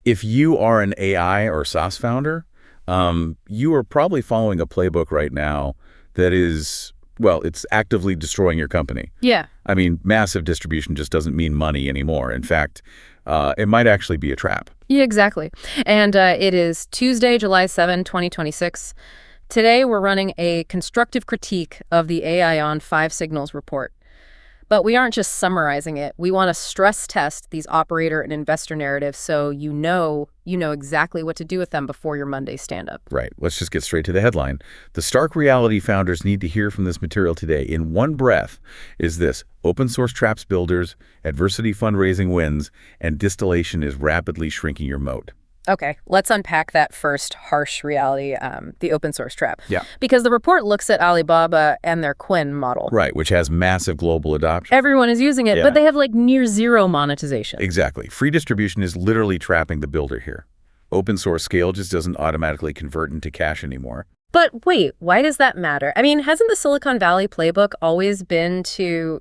If you are an AI or SaaS founder, you are probably following a playbook right now that is, well, it's actively destroying your company. Yeah. I mean, massive distribution just doesn't mean money anymore. In fact, it might actually be a trap. Yeah, exactly. And it is Tuesday, July 7, 2026. Today, we're running a constructive critique of the AION 5 Signals report. But we aren't just summarizing it. We want to stress test these operator and investor narratives so you know exactly what to do with them before your Monday stand-up. Right. Let's just get straight to the headline. The stark reality founders need to hear from this material today in one breath is this: open source traps builders, adversity fundraising wins, and distillation is rapidly shrinking your moat. Okay, let's unpack that first harsh reality, the open source trap. Yeah. Because the report looks at Alibaba and their Qwen model. Right, which has massive global adoption. Everyone is using it, Yeah. but they have like near zero monetization. Exactly. Free distribution is literally trapping the builder here. Open source scale just doesn't automatically convert into cash anymore. But wait, why does that matter? I mean, hasn't the Silicon Valley playbook always been to,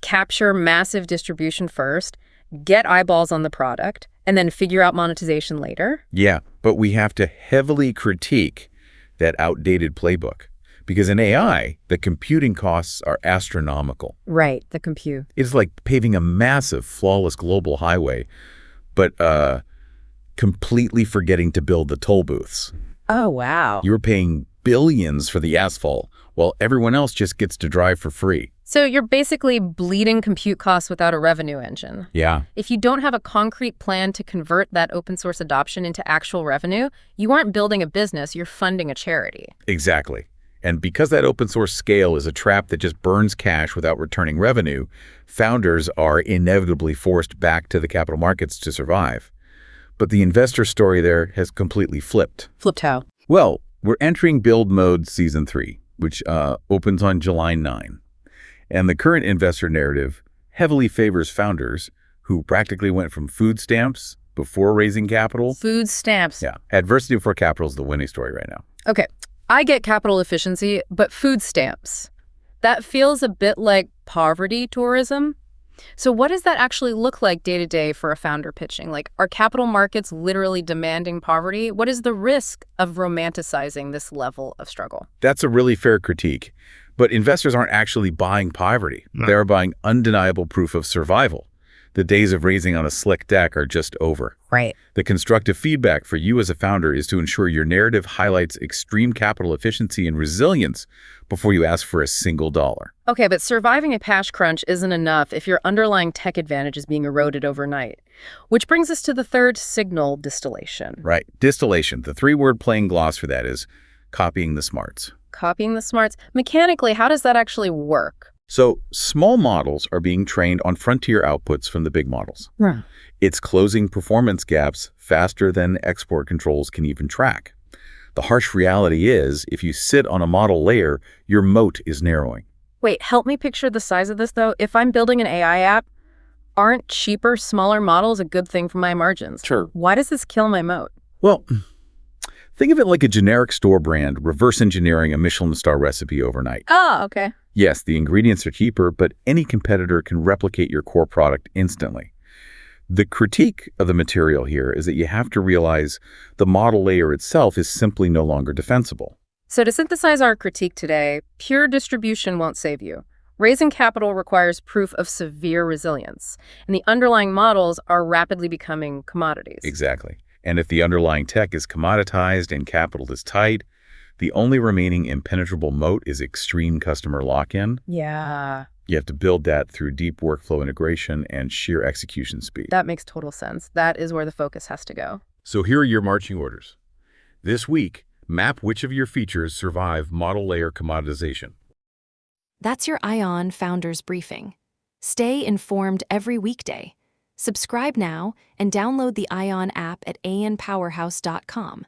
capture massive distribution first, get eyeballs on the product, and then figure out monetization later? Yeah, but we have to heavily critique that outdated playbook. Because in AI, the computing costs are astronomical. Right, the compute. It's like paving a massive, flawless global highway, but completely forgetting to build the toll booths. Oh, wow. You're paying billions for the asphalt, while everyone else just gets to drive for free. So you're basically bleeding compute costs without a revenue engine. Yeah. If you don't have a concrete plan to convert that open source adoption into actual revenue, you aren't building a business, you're funding a charity. Exactly. And because that open source scale is a trap that just burns cash without returning revenue, founders are inevitably forced back to the capital markets to survive. But the investor story there has completely flipped. Flipped how? Well, we're entering build mode season 3, which opens on July 9. And the current investor narrative heavily favors founders who practically went from food stamps before raising capital. Food stamps. Yeah. Adversity before capital is the winning story right now. Okay, I get capital efficiency, but food stamps. That feels a bit like poverty tourism. So what does that actually look like day to day for a founder pitching? Like, are capital markets literally demanding poverty? What is the risk of romanticizing this level of struggle? That's a really fair critique. But investors aren't actually buying poverty. No. They're buying undeniable proof of survival. The days of raising on a slick deck are just over. Right. The constructive feedback for you as a founder is to ensure your narrative highlights extreme capital efficiency and resilience before you ask for a single dollar. Okay, but surviving a cash crunch isn't enough if your underlying tech advantage is being eroded overnight. Which brings us to the third signal: distillation. Right. Distillation. The 3-word plain gloss for that is copying the smarts. Copying the smarts. Mechanically, how does that actually work? So small models are being trained on frontier outputs from the big models. Right. It's closing performance gaps faster than export controls can even track. The harsh reality is, if you sit on a model layer, your moat is narrowing. Wait, help me picture the size of this, though. If I'm building an AI app, aren't cheaper, smaller models a good thing for my margins? Sure. Why does this kill my moat? Well, think of it like a generic store brand reverse engineering a Michelin star recipe overnight. Oh, okay. Yes, the ingredients are cheaper, but any competitor can replicate your core product instantly. The critique of the material here is that you have to realize the model layer itself is simply no longer defensible. So to synthesize our critique today, pure distribution won't save you. Raising capital requires proof of severe resilience, and the underlying models are rapidly becoming commodities. Exactly. And if the underlying tech is commoditized and capital is tight, the only remaining impenetrable moat is extreme customer lock-in. Yeah, You have to build that through deep workflow integration and sheer execution speed. that makes total sense. That is where the focus has to go. So here are your marching orders. This week, map which of your features survive model layer commoditization. That's your AION Founders briefing. Stay informed every weekday. Subscribe now and download the AION app at aionpowerhouse.com.